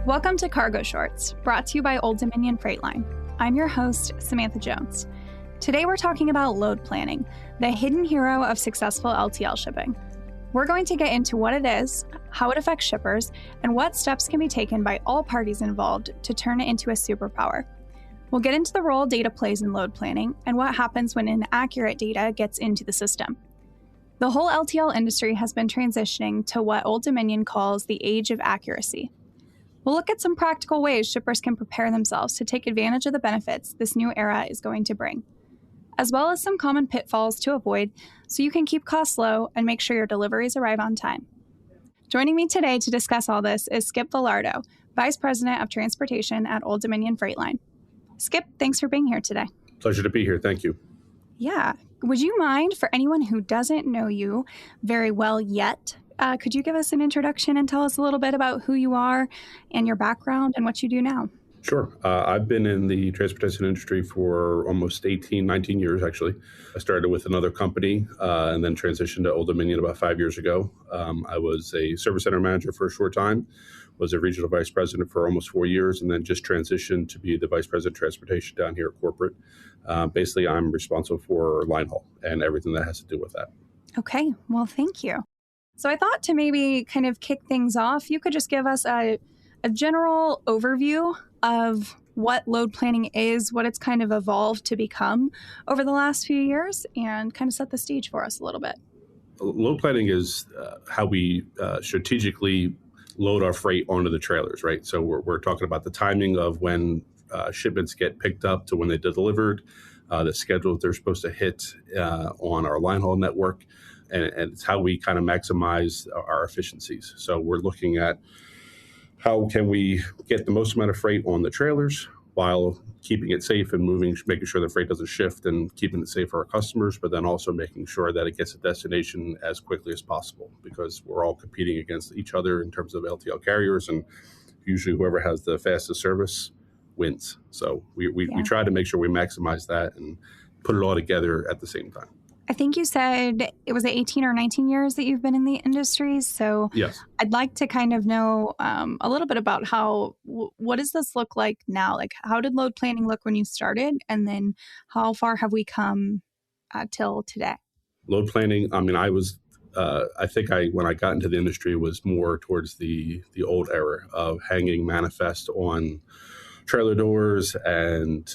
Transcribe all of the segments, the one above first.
Welcome to Cargo Shorts, brought to you by Old Dominion Freight Line. I'm your host, Samantha Jones. Today we're talking about load planning, the hidden hero of successful LTL shipping. We're going to get into what it is, how it affects shippers, and what steps can be taken by all parties involved to turn it into a superpower. We'll get into the role data plays in load planning and what happens when inaccurate data gets into the system. The whole LTL industry has been transitioning to what Old Dominion calls the age of accuracy. We'll look at some practical ways shippers can prepare themselves to take advantage of the benefits this new era is going to bring, as well as some common pitfalls to avoid so you can keep costs low and make sure your deliveries arrive on time. Joining me today to discuss all this is Skip Velardo, Vice President of Transportation at Old Dominion Freight Line. Skip, thanks for being here today. Pleasure to be here. Thank you. Yeah. Would you mind, for anyone who doesn't know you very well yet, could you give us an introduction and tell us a little bit about who you are and your background and what you do now? Sure. I've been in the transportation industry for almost 19 years, actually. I started with another company and then transitioned to Old Dominion about 5 years ago. I was a service center manager for a short time, was a regional vice president for almost 4 years, and then just transitioned to be the vice president of transportation down here at corporate. Basically, I'm responsible for line haul and everything that has to do with that. Okay. Well, thank you. So I thought to maybe kind of kick things off, you could just give us a general overview of what load planning is, what it's kind of evolved to become over the last few years, and kind of set the stage for us a little bit. Load planning is how we strategically load our freight onto the trailers, right? So we're talking about the timing of when shipments get picked up to when they delivered, the schedule they're supposed to hit on our line haul network, and it's how we kind of maximize our efficiencies. So we're looking at how can we get the most amount of freight on the trailers while keeping it safe and making sure the freight doesn't shift and keeping it safe for our customers, but then also making sure that it gets to destination as quickly as possible, because we're all competing against each other in terms of LTL carriers, and usually whoever has the fastest service wins. So we try to make sure we maximize that and put it all together at the same time. I think you said it was 18 or 19 years that you've been in the industry. So yes. I'd like to kind of know a little bit about what does this look like now? Like, how did load planning look when you started? And then how far have we come till today? Load planning, I mean, when I got into the industry was more towards the old era of hanging manifest on trailer doors and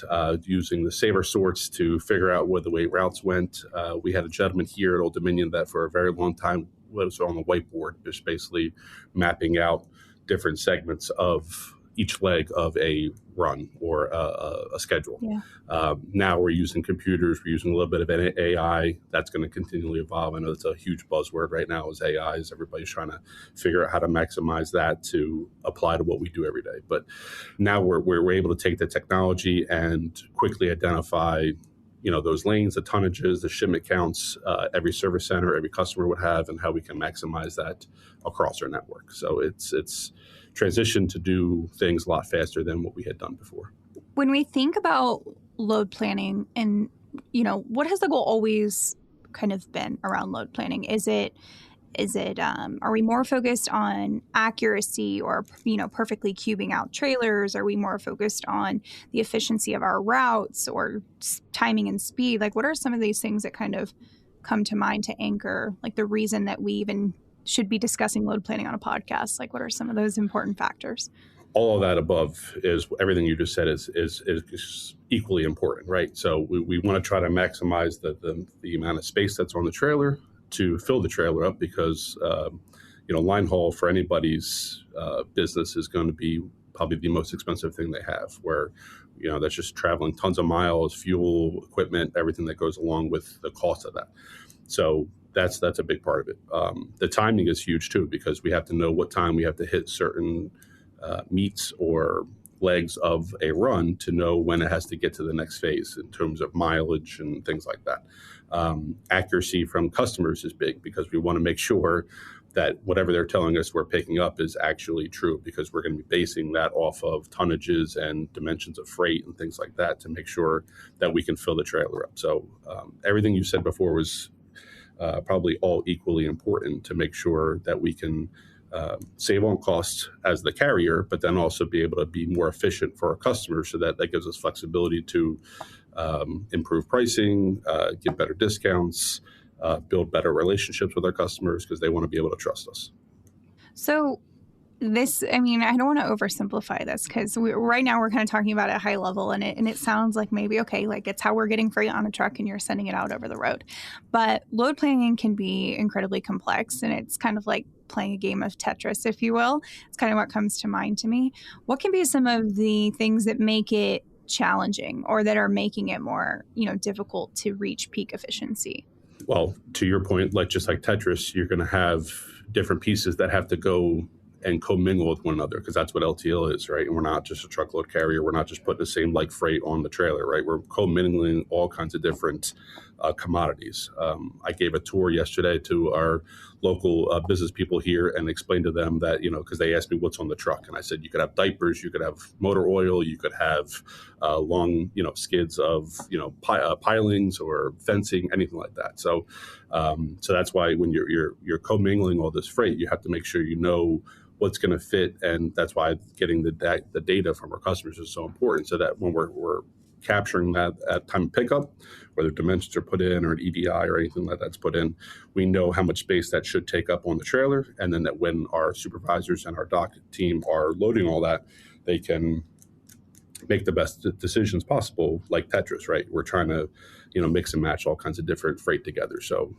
using the saver sorts to figure out where the weight routes went. We had a gentleman here at Old Dominion that for a very long time was on the whiteboard, just basically mapping out different segments of each leg of a run or a schedule. Yeah. Now we're using computers, we're using a little bit of AI. That's going to continually evolve. I know it's a huge buzzword right now is AI, is everybody's trying to figure out how to maximize that to apply to what we do every day. But now we're able to take the technology and quickly identify those lanes, the tonnages, the shipment counts, every service center, every customer would have, and how we can maximize that across our network. So it's transition to do things a lot faster than what we had done before. When we think about load planning and, what has the goal always kind of been around load planning? Is it, are we more focused on accuracy or, perfectly cubing out trailers? Are we more focused on the efficiency of our routes or timing and speed? Like, what are some of these things that kind of come to mind to anchor, like the reason that we even should be discussing load planning on a podcast? Like, what are some of those important factors? All of that above is everything you just said is equally important, right? So we want to try to maximize the amount of space that's on the trailer to fill the trailer up, because line haul for anybody's business is going to be probably the most expensive thing they have, where that's just traveling tons of miles, fuel, equipment, everything that goes along with the cost of that. So that's a big part of it. The timing is huge too, because we have to know what time we have to hit certain meets or legs of a run to know when it has to get to the next phase in terms of mileage and things like that. Accuracy from customers is big, because we want to make sure that whatever they're telling us we're picking up is actually true, because we're going to be basing that off of tonnages and dimensions of freight and things like that to make sure that we can fill the trailer up. So everything you said before was probably all equally important to make sure that we can save on costs as the carrier, but then also be able to be more efficient for our customers, so that gives us flexibility to improve pricing, get better discounts, build better relationships with our customers because they want to be able to trust us. So I don't want to oversimplify this because right now we're kind of talking about it at a high level, and it sounds like maybe, okay, like it's how we're getting freight on a truck and you're sending it out over the road. But load planning can be incredibly complex, and it's kind of like playing a game of Tetris, if you will. It's kind of what comes to mind to me. What can be some of the things that make it challenging or that are making it more, difficult to reach peak efficiency? Well, to your point, just like Tetris, you're going to have different pieces that have to go and co-mingle with one another, because that's what LTL is, right? And we're not just a truckload carrier. We're not just putting the same like freight on the trailer, right? We're co-mingling all kinds of different commodities. I gave a tour yesterday to our local business people here and explained to them that, because they asked me what's on the truck. And I said, you could have diapers, you could have motor oil, you could have long, skids of, pilings or fencing, anything like that. So that's why when you're co-mingling all this freight, you have to make sure you know what's going to fit, and that's why getting the data from our customers is so important, so that when we're capturing that at time of pickup, whether dimensions are put in or an EDI or anything like that's put in, we know how much space that should take up on the trailer, and then that when our supervisors and our dock team are loading all that, they can make the best decisions possible, like Tetris, right? We're trying to, mix and match all kinds of different freight together. So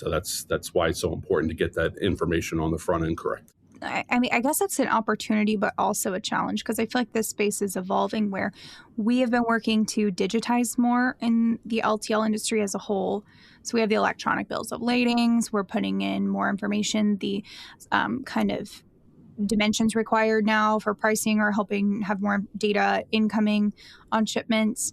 that's why it's so important to get that information on the front end correct. I guess that's an opportunity, but also a challenge, because I feel like this space is evolving where we have been working to digitize more in the LTL industry as a whole. So we have the electronic bills of ladings. We're putting in more information, the kind of dimensions required now for pricing or helping have more data incoming on shipments.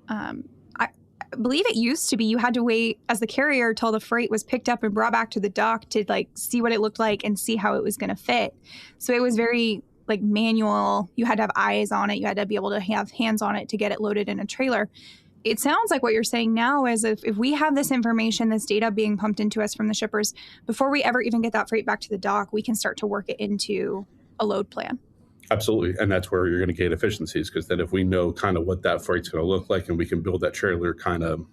I believe it used to be you had to wait as the carrier till the freight was picked up and brought back to the dock to see what it looked like and see how it was going to fit. So it was very manual. You had to have eyes on it. You had to be able to have hands on it to get it loaded in a trailer. It sounds like what you're saying now is if we have this information, this data being pumped into us from the shippers, before we ever even get that freight back to the dock, we can start to work it into a load plan. Absolutely. And that's where you're going to gain efficiencies, because then if we know kind of what that freight's going to look like, and we can build that trailer kind of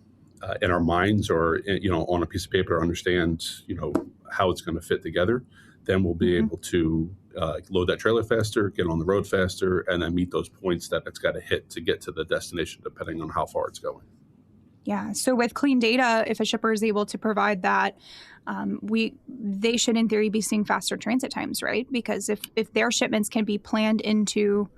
in our minds or, on a piece of paper, understand, how it's going to fit together, then we'll be able to load that trailer faster, get on the road faster, and then meet those points that it's got to hit to get to the destination, depending on how far it's going. Yeah. So with clean data, if a shipper is able to provide that, they should in theory be seeing faster transit times, right? Because if their shipments can be planned into,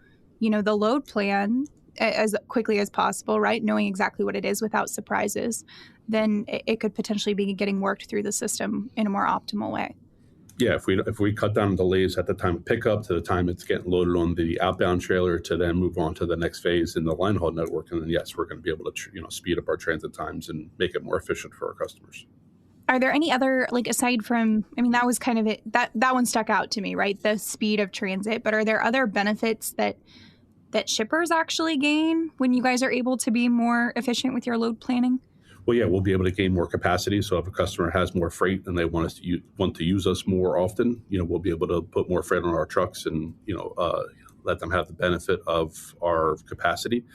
the load plan as quickly as possible, right? Knowing exactly what it is without surprises, then it could potentially be getting worked through the system in a more optimal way. Yeah, if we cut down delays at the time of pickup to the time it's getting loaded on the outbound trailer to then move on to the next phase in the line haul network, and then yes, we're going to be able to speed up our transit times and make it more efficient for our customers. Are there any other, aside from, that was kind of it, that one stuck out to me, right? The speed of transit, but are there other benefits that shippers actually gain when you guys are able to be more efficient with your load planning? Well, yeah, we'll be able to gain more capacity. So if a customer has more freight and they want to use us more often, we'll be able to put more freight on our trucks and, let them have the benefit of our capacity.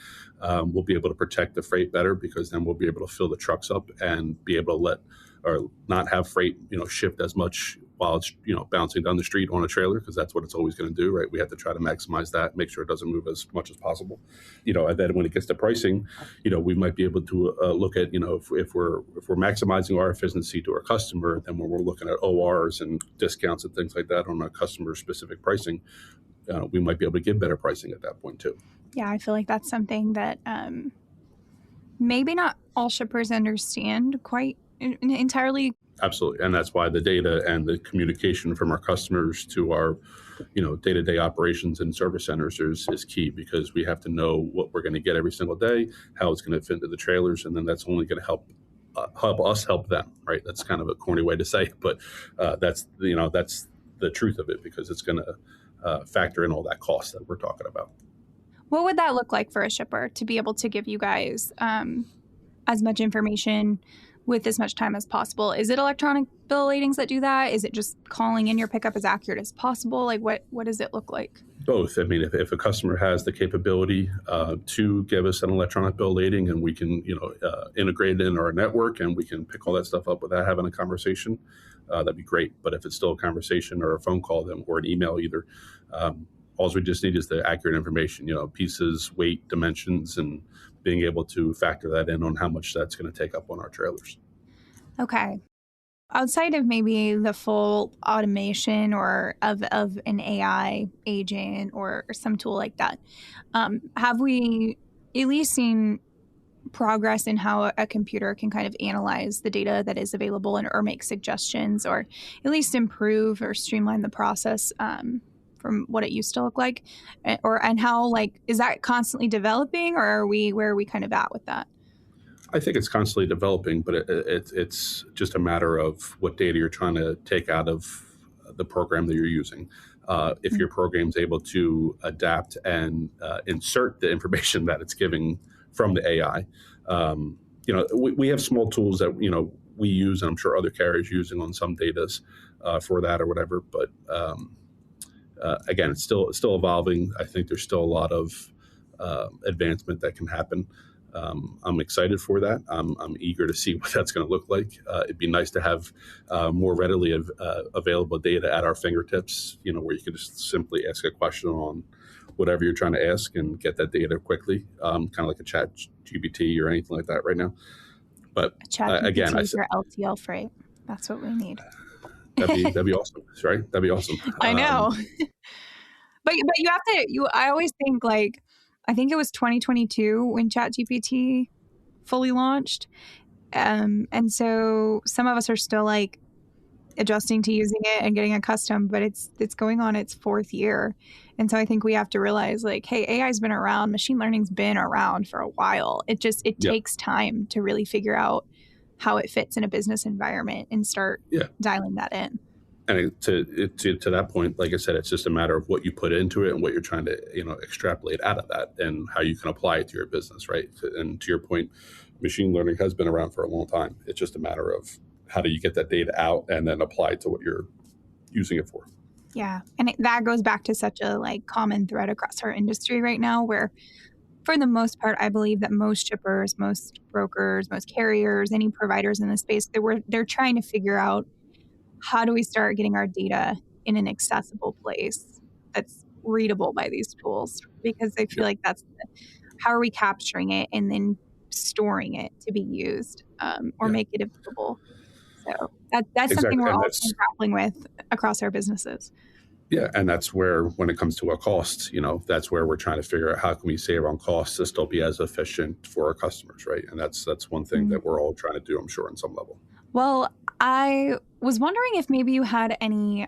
We'll be able to protect the freight better, because then we'll be able to fill the trucks up and be able to not have freight, shift as much while it's, bouncing down the street on a trailer, because that's what it's always going to do, right? We have to try to maximize that, make sure it doesn't move as much as possible, and then when it gets to pricing, we might be able to look at, if we're maximizing our efficiency to our customer, then when we're looking at ORs and discounts and things like that on a customer specific pricing, we might be able to give better pricing at that point too. Yeah, I feel like that's something that maybe not all shippers understand quite entirely. Absolutely. And that's why the data and the communication from our customers to our, day-to-day operations and service centers is key, because we have to know what we're going to get every single day, how it's going to fit into the trailers, and then that's only going to help us help them, right? That's kind of a corny way to say it, but that's the truth of it, because it's going to factor in all that cost that we're talking about. What would that look like for a shipper to be able to give you guys as much information with as much time as possible. Is it electronic bill ladings that do that? Is it just calling in your pickup as accurate as possible? Like what does it look like? Both. I mean, if a customer has the capability to give us an electronic bill lading, and we can, integrate it in our network, and we can pick all that stuff up without having a conversation, that'd be great. But if it's still a conversation or a phone call, then or an email, either, all we just need is the accurate information. Pieces, weight, dimensions, and being able to factor that in on how much that's going to take up on our trailers. Okay. Outside of maybe the full automation or of an AI agent or some tool like that, have we at least seen progress in how a computer can kind of analyze the data that is available or make suggestions or at least improve or streamline the process from what it used to look like? And how, is that constantly developing, or where are we kind of at with that? I think it's constantly developing, but it's just a matter of what data you're trying to take out of the program that you're using. If your program's able to adapt and insert the information that it's giving from the AI, we have small tools that we use, and I'm sure other carriers using on some datas for that or whatever. But again, it's still evolving. I think there's still a lot of advancement that can happen. I'm excited for that. I'm eager to see what that's going to look like. It'd be nice to have more readily available data at our fingertips, where you can just simply ask a question on whatever you're trying to ask and get that data quickly, kind of like a chat GPT or anything like that right now. But again, I said, your LTL freight. That's what we need. That'd be awesome, right? That'd be awesome. I know. But you have to, I always think I think it was 2022 when ChatGPT fully launched. And so some of us are still adjusting to using it and getting accustomed, but it's going on its 4th year. And so I think we have to realize hey, AI's been around, machine learning's been around for a while. It takes time to really figure out how it fits in a business environment and start dialing that in. And to that point, like I said, it's just a matter of what you put into it and what you're trying to, extrapolate out of that and how you can apply it to your business, right? And to your point, machine learning has been around for a long time. It's just a matter of how do you get that data out and then apply it to what you're using it for. Yeah. And that goes back to such a common thread across our industry right now, where for the most part, I believe that most shippers, most brokers, most carriers, any providers in the space, they're trying to figure out, how do we start getting our data in an accessible place that's readable by these tools? Because I feel like that's how are we capturing it and then storing it to be used or make it available. So that's something we're also grappling with across our businesses. Yeah, and that's where, when it comes to our costs, that's where we're trying to figure out how can we save on costs to still be as efficient for our customers, right? And that's one thing that we're all trying to do, I'm sure, on some level. Well, I was wondering if maybe you had any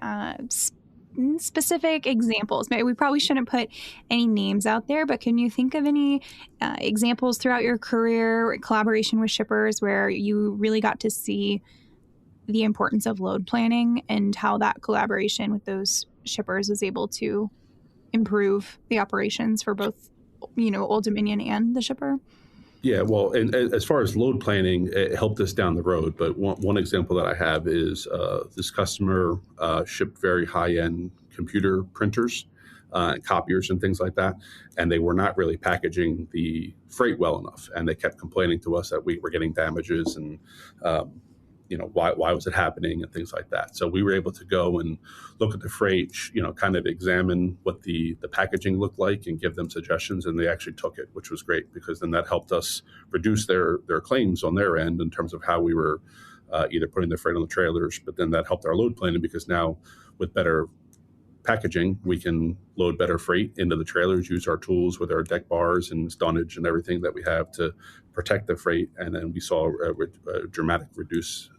specific examples. Maybe we probably shouldn't put any names out there, but can you think of any examples throughout your career, collaboration with shippers, where you really got to see the importance of load planning and how that collaboration with those shippers was able to improve the operations for both, Old Dominion and the shipper? Yeah, well, and as far as load planning, it helped us down the road. But one example that I have is this customer shipped very high-end computer printers, copiers and things like that. And they were not really packaging the freight well enough. And they kept complaining to us that we were getting damages and, why was it happening and things like that. So we were able to go and look at the freight, kind of examine what the packaging looked like and give them suggestions. And they actually took it, which was great, because then that helped us reduce their claims on their end in terms of how we were either putting the freight on the trailers. But then that helped our load planning, because now with better packaging, we can load better freight into the trailers, use our tools with our deck bars and dunnage and everything that we have to protect the freight. And then we saw a dramatic reduced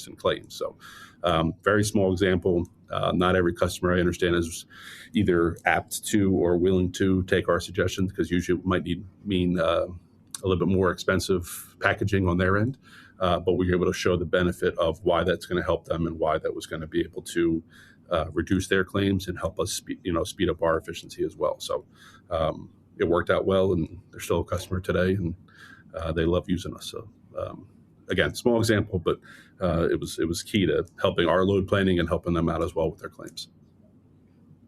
in claims. So very small example. Not every customer, I understand, is either apt to or willing to take our suggestions, because usually it might mean a little bit more expensive packaging on their end. But we were able to show the benefit of why that's going to help them and why that was going to be able to reduce their claims and help us speed up our efficiency as well. So it worked out well, and they're still a customer today, and they love using us. So again, small example, but it was key to helping our load planning and helping them out as well with their claims.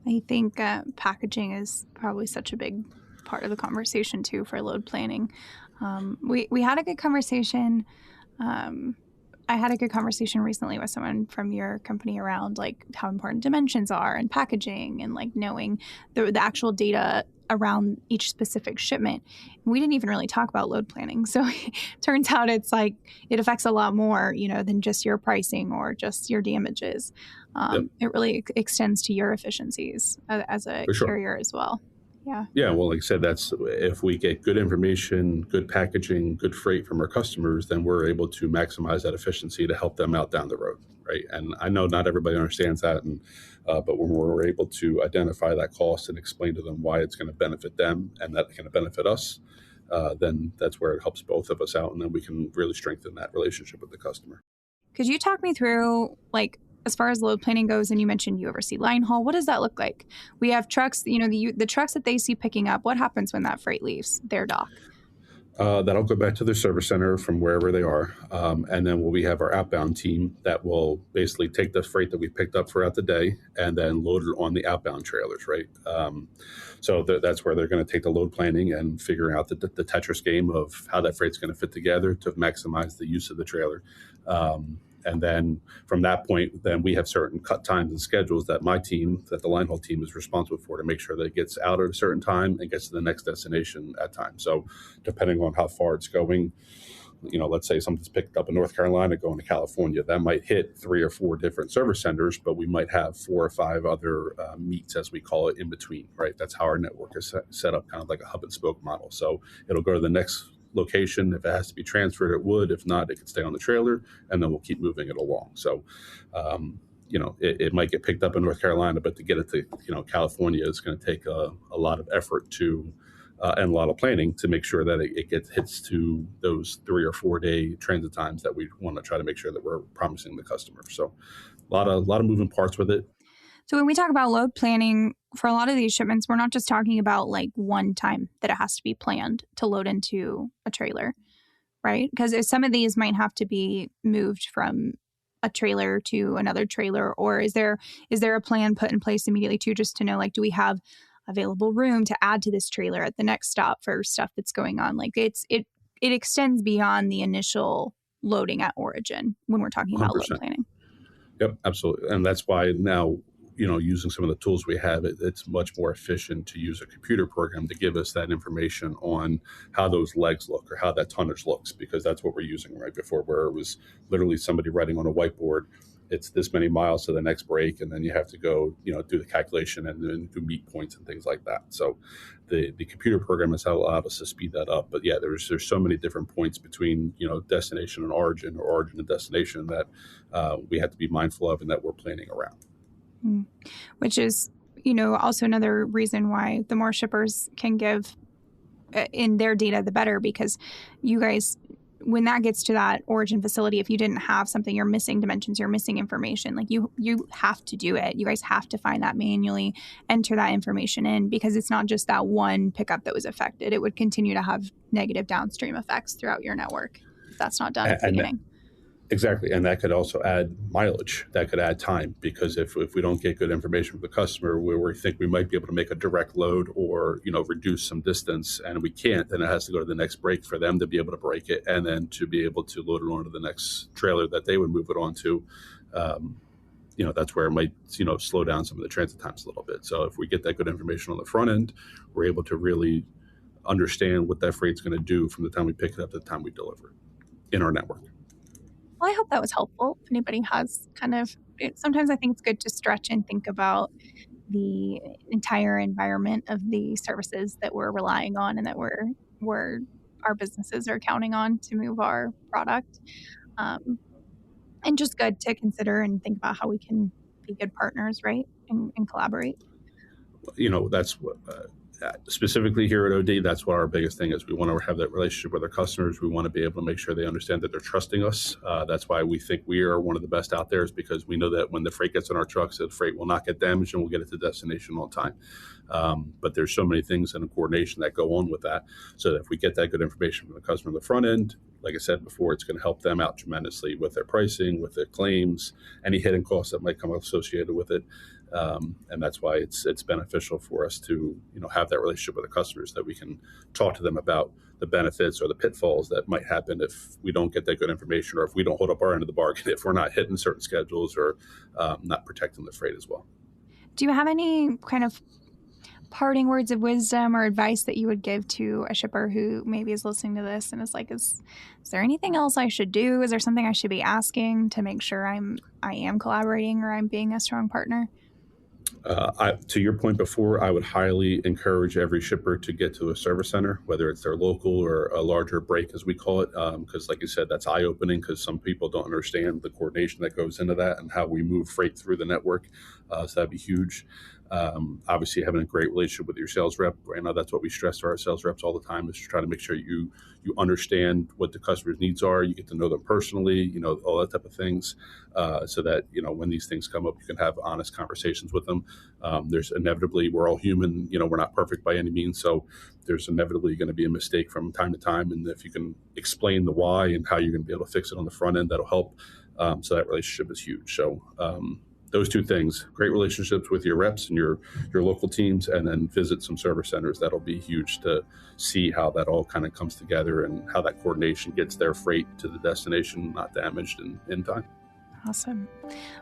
I think packaging is probably such a big part of the conversation too for load planning. We had a good conversation. I had a good conversation recently with someone from your company around like how important dimensions are and packaging and like knowing the actual data around each specific shipment. We didn't even really talk about load planning. So it turns out it's like it affects a lot more, than just your pricing or just your damages. Yep. It really extends to your efficiencies as a carrier as well. Yeah. Yeah. Well, like I said, that's if we get good information, good packaging, good freight from our customers, then we're able to maximize that efficiency to help them out down the road. Right. And I know not everybody understands that. But when we're able to identify that cost and explain to them why it's going to benefit them and that it's going to benefit us, then that's where it helps both of us out. And then we can really strengthen that relationship with the customer. Could you talk me through, like, as far as load planning goes, and you mentioned you oversee line haul, what does that look like? We have trucks, the trucks that they see picking up, what happens when that freight leaves their dock? That'll go back to their service center from wherever they are. And then we have our outbound team that will basically take the freight that we picked up throughout the day and then load it on the outbound trailers, right? So that's where they're going to take the load planning and figure out the Tetris game of how that freight's going to fit together to maximize the use of the trailer. And then from that point, then we have certain cut times and schedules that the line haul team is responsible for to make sure that it gets out at a certain time and gets to the next destination at time. So depending on how far it's going, let's say something's picked up in North Carolina going to California, that might hit 3 or 4 different service centers, but we might have 4 or 5 other meets, as we call it, in between, right? That's how our network is set up, kind of like a hub and spoke model. So it'll go to the next location. If it has to be transferred, it would. If not, it could stay on the trailer, and then we'll keep moving it along. So, it might get picked up in North Carolina, but to get it to, California is going to take a lot of effort and a lot of planning to make sure that it hits to those 3 or 4 day transit times that we want to try to make sure that we're promising the customer. So a lot of moving parts with it. So when we talk about load planning for a lot of these shipments, we're not just talking about like one time that it has to be planned to load into a trailer, right? Because some of these might have to be moved from a trailer to another trailer, or is there a plan put in place immediately too, just to know, like, do we have available room to add to this trailer at the next stop for stuff that's going on? Like it extends beyond the initial loading at origin when we're talking about 100%. load planning. Yep, absolutely. And that's why now, using some of the tools we have, it's much more efficient to use a computer program to give us that information on how those legs look or how that tonnage looks, because that's what we're using right before, where it was literally somebody writing on a whiteboard, it's this many miles to the next break, and then you have to go, do the calculation and then do meet points and things like that. So the computer program has allowed us to speed that up. But yeah, there's so many different points between, destination and origin, or origin and destination, that we have to be mindful of and that we're planning around. Which is, also another reason why the more shippers can give in their data, the better, because you guys, when that gets to that origin facility, if you didn't have something, you're missing dimensions, you're missing information, like you have to do it. You guys have to find that manually, enter that information in, because it's not just that one pickup that was affected. It would continue to have negative downstream effects throughout your network if that's not done at the beginning. Exactly. And that could also add mileage. That could add time, because if we don't get good information from the customer where we think we might be able to make a direct load or, reduce some distance, and we can't, then it has to go to the next break for them to be able to break it, and then to be able to load it onto the next trailer that they would move it onto. That's where it might, slow down some of the transit times a little bit. So if we get that good information on the front end, we're able to really understand what that freight's going to do from the time we pick it up to the time we deliver it in our network. Well, I hope that was helpful. If anybody has sometimes I think it's good to stretch and think about the entire environment of the services that we're relying on and that our businesses are counting on to move our product. And just good to consider and think about how we can be good partners, right? And collaborate. That's what, specifically here at OD, that's what our biggest thing is. We want to have that relationship with our customers. We want to be able to make sure they understand that they're trusting us. That's why we think we are one of the best out there, is because we know that when the freight gets on our trucks, the freight will not get damaged and we'll get it to destination on time. But there's so many things in the coordination that go on with that. So that if we get that good information from the customer on the front end, like I said before, it's going to help them out tremendously with their pricing, with their claims, any hidden costs that might come associated with it. And that's why it's beneficial for us to, have that relationship with the customers, that we can talk to them about the benefits or the pitfalls that might happen if we don't get that good information, or if we don't hold up our end of the bargain, if we're not hitting certain schedules or not protecting the freight as well. Do you have any kind of parting words of wisdom or advice that you would give to a shipper who maybe is listening to this and is like, is there anything else I should do? Is there something I should be asking to make sure I am collaborating or I'm being a strong partner? To your point before, I would highly encourage every shipper to get to a service center, whether it's their local or a larger break, as we call it, because like you said, that's eye-opening, because some people don't understand the coordination that goes into that and how we move freight through the network. So that'd be huge. Obviously, having a great relationship with your sales rep. I know that's what we stress to our sales reps all the time, is to try to make sure you understand what the customer's needs are. You get to know them personally, all that type of things, so that, when these things come up, you can have honest conversations with them. There's inevitably, we're all human, we're not perfect by any means. So there's inevitably going to be a mistake from time to time. And if you can explain the why and how you're going to be able to fix it on the front end, that'll help. So that relationship is huge. So, those two things, great relationships with your reps and your local teams, and then visit some service centers. That'll be huge to see how that all kind of comes together and how that coordination gets their freight to the destination, not damaged in time. Awesome.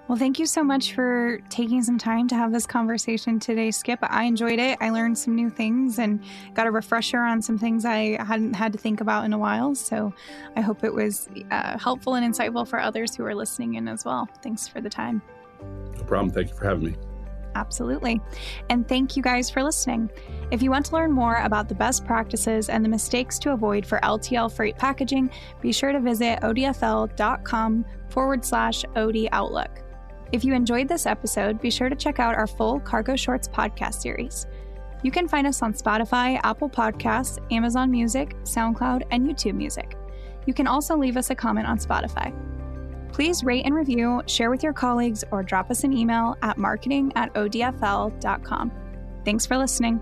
Well, thank you so much for taking some time to have this conversation today, Skip. I enjoyed it. I learned some new things and got a refresher on some things I hadn't had to think about in a while. So I hope it was helpful and insightful for others who are listening in as well. Thanks for the time. No problem. Thank you for having me. Absolutely. And thank you guys for listening. If you want to learn more about the best practices and the mistakes to avoid for LTL freight packaging, be sure to visit odfl.com/OD Outlook. If you enjoyed this episode, be sure to check out our full Cargo Shorts podcast series. You can find us on Spotify, Apple Podcasts, Amazon Music, SoundCloud, and YouTube Music. You can also leave us a comment on Spotify. Please rate and review, share with your colleagues, or drop us an email at marketing@odfl.com. Thanks for listening.